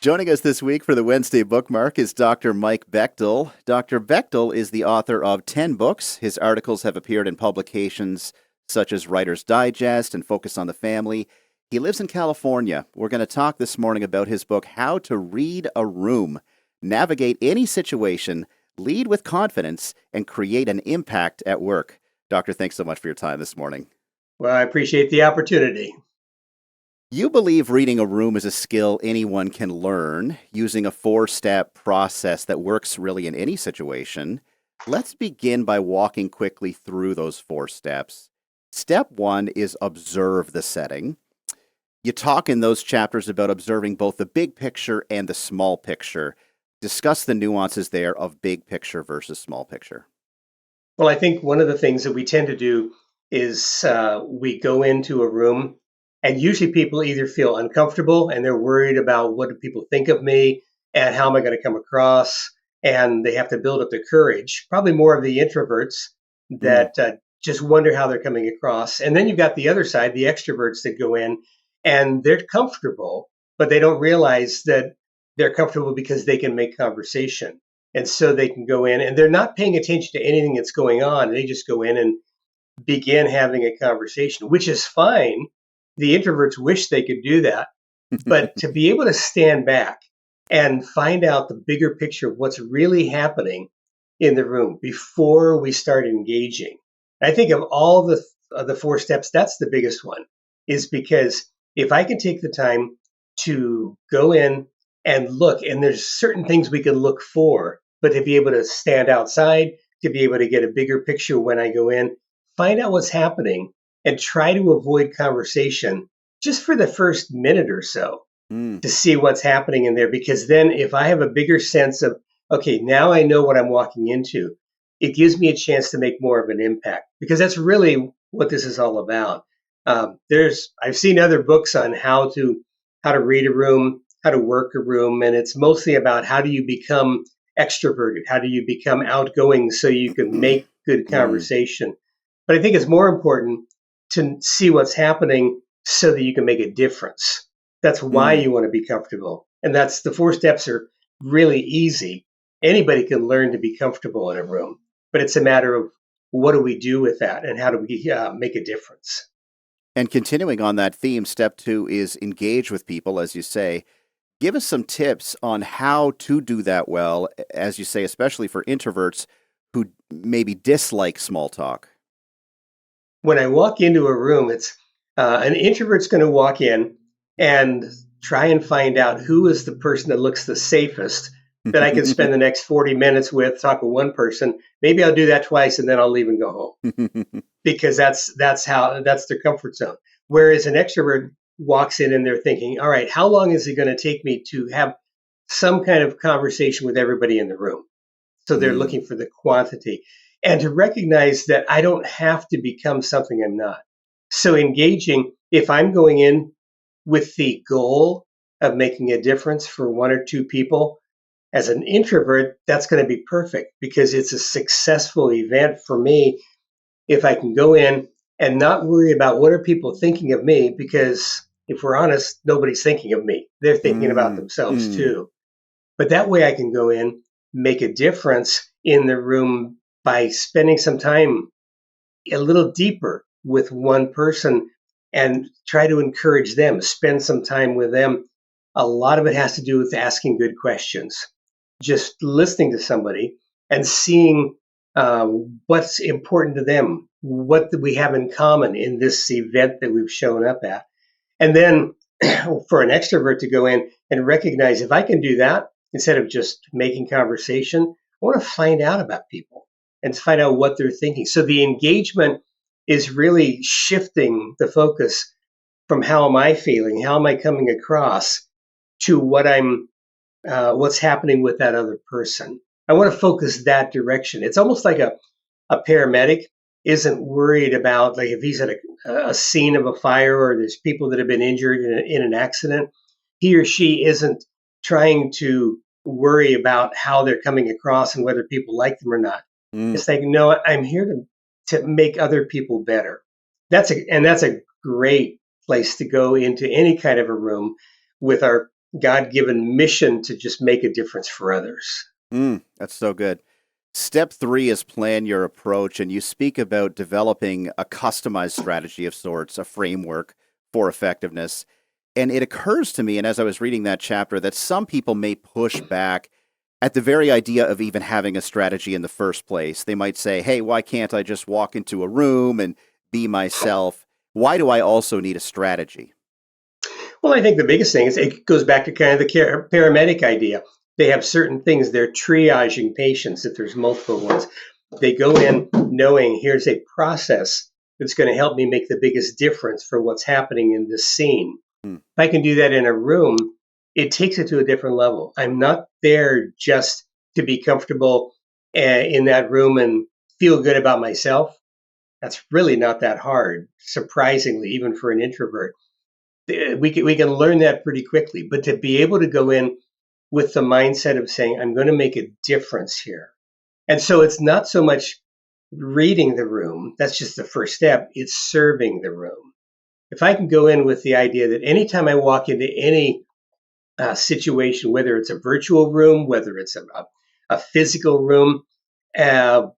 Joining us this week for the Wednesday Bookmark is Dr. Mike Bechtle. Dr. Bechtle is the author of 10 books. His articles have appeared in publications such as Writer's Digest and Focus on the Family. He lives in California. We're going to talk this morning about his book, How to Read a Room, Navigate Any Situation, Lead with Confidence, and Create an Impact at Work. Doctor, thanks so much for your time this morning. Well, I appreciate the opportunity. You believe reading a room is a skill anyone can learn using a 4-step process that works really in any situation. Let's begin by walking quickly through those 4 steps. Step 1 is observe the setting. You talk in those chapters about observing both the big picture and the small picture. Discuss the nuances there of big picture versus small picture. Well, I think one of the things that we tend to do is we go into a room, and usually people either feel uncomfortable and they're worried about what do people think of me and how am I going to come across, and they have to build up their courage. Probably more of the introverts that just wonder how they're coming across. And then you've got the other side, the extroverts that go in and they're comfortable, but they don't realize that they're comfortable because they can make conversation. And so they can go in and they're not paying attention to anything that's going on. They just go in and begin having a conversation, which is fine. The introverts wish they could do that. But to be able to stand back and find out the bigger picture of what's really happening in the room before we start engaging. I think of all the 4 steps, that's the biggest one, is because if I can take the time to go in and look, and there's certain things we can look for, but to be able to stand outside, to be able to get a bigger picture when I go in, find out what's happening and try to avoid conversation just for the first minute or so to see what's happening in there. Because then if I have a bigger sense of, okay, now I know what I'm walking into, it gives me a chance to make more of an impact, because that's really what this is all about. I've seen other books on how to read a room, how to work a room, and it's mostly about how do you become extroverted, how do you become outgoing so you can make good conversation. But I think it's more important to see what's happening so that you can make a difference. That's why you want to be comfortable. And that's the 4 steps are really easy. Anybody can learn to be comfortable in a room, but it's a matter of what do we do with that and how do we make a difference. And continuing on that theme, step 2 is engage with people, as you say. Give us some tips on how to do that well, as you say, especially for introverts who maybe dislike small talk. When I walk into a room, it's an introvert's going to walk in and try and find out who is the person that looks the safest that I can spend the next 40 minutes with, talk with one person. Maybe I'll do that twice and then I'll leave and go home because that's their comfort zone. Whereas an extrovert walks in and they're thinking, all right, how long is it going to take me to have some kind of conversation with everybody in the room? So they're looking for the quantity and to recognize that I don't have to become something I'm not. So engaging, if I'm going in with the goal of making a difference for 1 or 2 people, as an introvert, that's going to be perfect because it's a successful event for me if I can go in and not worry about what are people thinking of me, because if we're honest, nobody's thinking of me. They're thinking about themselves too. But that way I can go in, make a difference in the room by spending some time a little deeper with one person and try to encourage them, spend some time with them. A lot of it has to do with asking good questions, just listening to somebody and seeing what's important to them, what do we have in common in this event that we've shown up at. And then for an extrovert to go in and recognize if I can do that, instead of just making conversation, I want to find out about people and find out what they're thinking. So the engagement is really shifting the focus from how am I feeling, how am I coming across, to what's happening with that other person. I want to focus that direction. It's almost like a paramedic isn't worried about, like, if he's at a scene of a fire or there's people that have been injured in an accident, he or she isn't trying to worry about how they're coming across and whether people like them or not. It's like, no, I'm here to make other people better. That's a great place to go into any kind of a room with our God-given mission to just make a difference for others. That's so good. Step three is plan your approach, and you speak about developing a customized strategy of sorts, a framework for effectiveness. And it occurs to me, and as I was reading that chapter, that some people may push back at the very idea of even having a strategy in the first place. They might say, hey, why can't I just walk into a room and be myself? Why do I also need a strategy? Well, I think the biggest thing is it goes back to kind of the paramedic idea. They have certain things, they're triaging patients if there's multiple ones. They go in knowing here's a process that's going to help me make the biggest difference for what's happening in this scene. Hmm. If I can do that in a room, it takes it to a different level. I'm not there just to be comfortable in that room and feel good about myself. That's really not that hard, surprisingly, even for an introvert. We can learn that pretty quickly, but to be able to go in with the mindset of saying, I'm going to make a difference here. And so it's not so much reading the room, that's just the first step, it's serving the room. If I can go in with the idea that anytime I walk into any situation, whether it's a virtual room, whether it's a physical room, uh,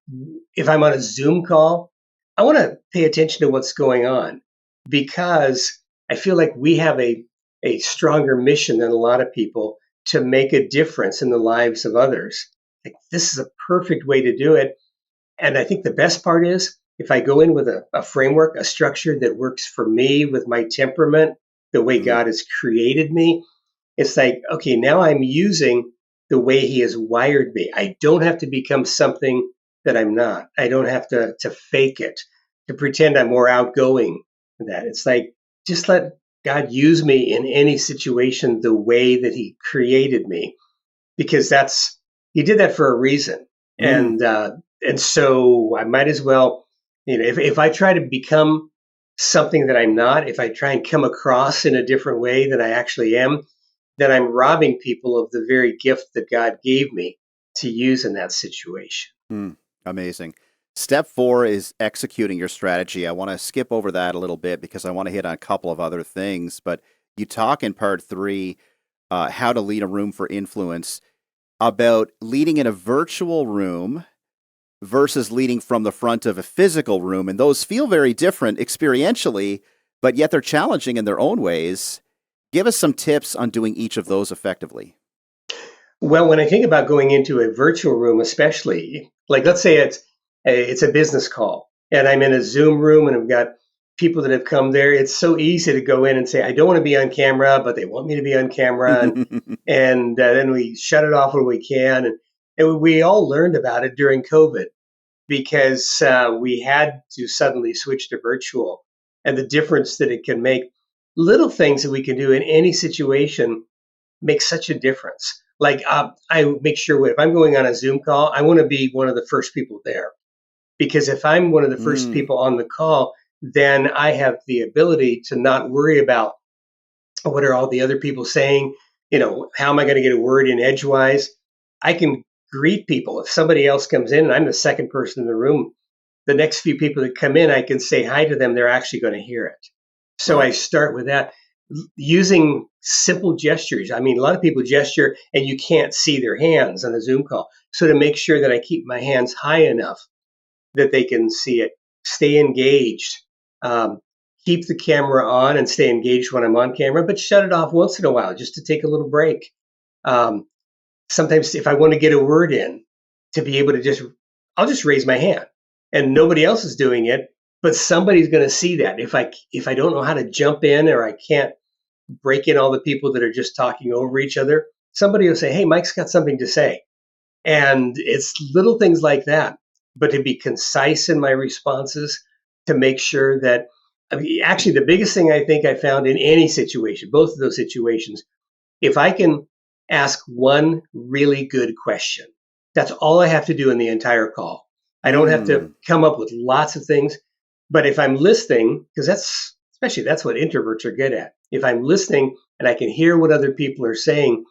if I'm on a Zoom call, I want to pay attention to what's going on because I feel like we have a stronger mission than a lot of people to make a difference in the lives of others. Like, this is a perfect way to do it. And I think the best part is if I go in with a framework, a structure that works for me with my temperament, the way Mhm. God has created me, it's like, okay, now I'm using the way he has wired me. I don't have to become something that I'm not. I don't have to fake it, to pretend I'm more outgoing than that. It's like, just let God use me in any situation the way that he created me, because he did that for a reason. Mm. And so I might as well, if I try to become something that I'm not, if I try and come across in a different way than I actually am, then I'm robbing people of the very gift that God gave me to use in that situation. Mm, amazing. Step four is executing your strategy. I want to skip over that a little bit because I want to hit on a couple of other things. But you talk in part three, how to lead a room for influence, about leading in a virtual room versus leading from the front of a physical room. And those feel very different experientially, but yet they're challenging in their own ways. Give us some tips on doing each of those effectively. Well, when I think about going into a virtual room, especially, like let's say it's a business call and I'm in a Zoom room and I've got people that have come there, it's so easy to go in and say, I don't want to be on camera, but they want me to be on camera. And then we shut it off when we can. And we all learned about it during COVID because we had to suddenly switch to virtual and the difference that it can make. Little things that we can do in any situation make such a difference. Like I make sure if I'm going on a Zoom call, I want to be one of the first people there, because if I'm one of the first Mm, people on the call, then I have the ability to not worry about what are all the other people saying. How am I going to get a word in edgewise? I can greet people. If somebody else comes in and I'm the second person in the room, the next few people that come in, I can say hi to them. They're actually going to hear it. So I right. start with that using simple gestures. I mean, a lot of people gesture and you can't see their hands on a Zoom call. So to make sure that I keep my hands high enough that they can see it, stay engaged, um, keep the camera on and stay engaged when I'm on camera, but shut it off once in a while just to take a little break. Um, Sometimes if I want to get a word in, to be able to I'll just raise my hand and nobody else is doing it, but somebody's going to see that. If I don't know how to jump in or I can't break in all the people that are just talking over each other, somebody will say, hey, Mike's got something to say. And it's little things like that, but to be concise in my responses, to make sure that, I mean, actually, the biggest thing I think I found in any situation, both of those situations, if I can ask one really good question, that's all I have to do in the entire call. I don't have to Mm, come up with lots of things. But if I'm listening, because that's what introverts are good at. If I'm listening and I can hear what other people are saying,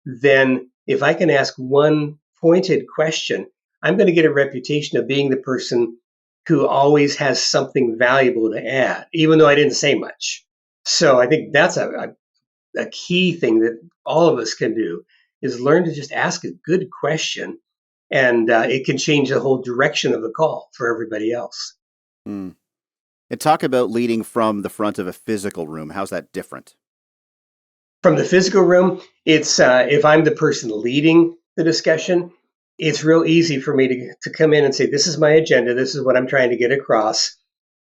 then if I can ask one pointed question, I'm going to get a reputation of being the person who always has something valuable to add, even though I didn't say much. So I think that's a a key thing that all of us can do is learn to just ask a good question, and it can change the whole direction of the call for everybody else. Mm. And talk about leading from the front of a physical room. How's that different? From the physical room, it's if I'm the person leading the discussion, it's real easy for me to come in and say, this is my agenda, this is what I'm trying to get across,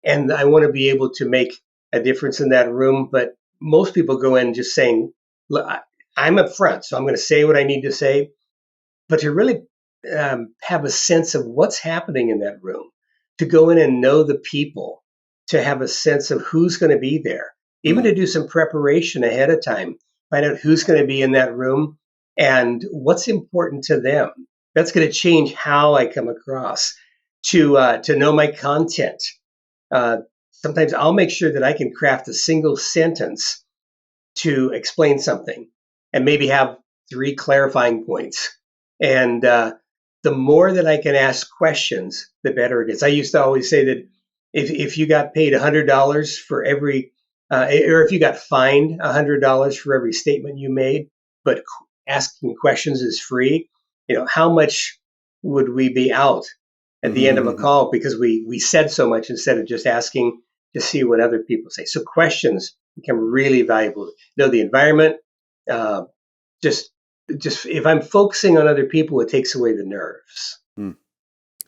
and I want to be able to make a difference in that room. But most people go in just saying, look, I'm up front, so I'm going to say what I need to say. But to really have a sense of what's happening in that room, to go in and know the people, to have a sense of who's going to be there, even Mm. to do some preparation ahead of time, find out who's going to be in that room and what's important to them. That's going to change how I come across. To know my content. Uh, Sometimes I'll make sure that I can craft a single sentence to explain something and maybe have three clarifying points. And the more that I can ask questions, the better it is. I used to always say that if you got paid $100 for every, or if you got fined $100 for every statement you made, but asking questions is free, how much would we be out at the end of a call because we said so much instead of just asking to see what other people say. So questions become really valuable. Know the environment. Uh, just just if I'm focusing on other people, it takes away the nerves. Mm.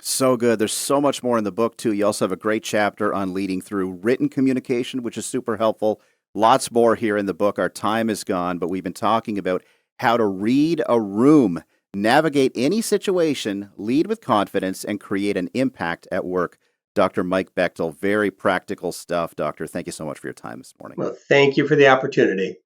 So good. There's so much more in the book, too. You also have a great chapter on leading through written communication, which is super helpful. Lots more here in the book. Our time is gone, but we've been talking about how to read a room, navigate any situation, lead with confidence, and create an impact at work. Dr. Mike Bechtle, very practical stuff, Doctor. Thank you so much for your time this morning. Well, thank you for the opportunity.